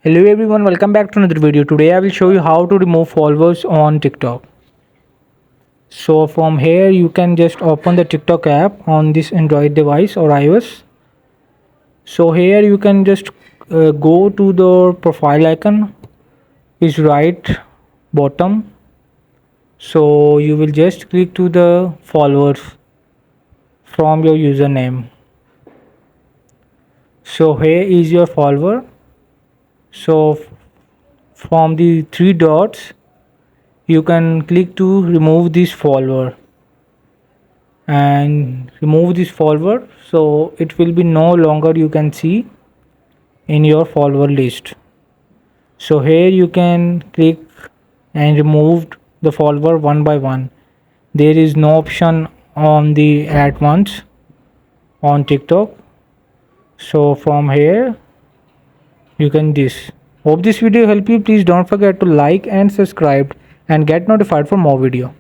Hello everyone, welcome back to another video. Today I will show you how to remove followers on TikTok. So from here you can just open the TikTok app on this Android device or iOS. So here you can just go to the profile icon is right bottom. So you will just click to the followers from your username. So here is your follower. So from the three dots you can click to remove this follower and remove this follower, so it will be no longer you can see in your follower list. So here you can click and remove the follower one by one. There is no option on the at once on TikTok. So from here you can this. Hope this video help you. Please don't forget to like and subscribe and get notified for more video.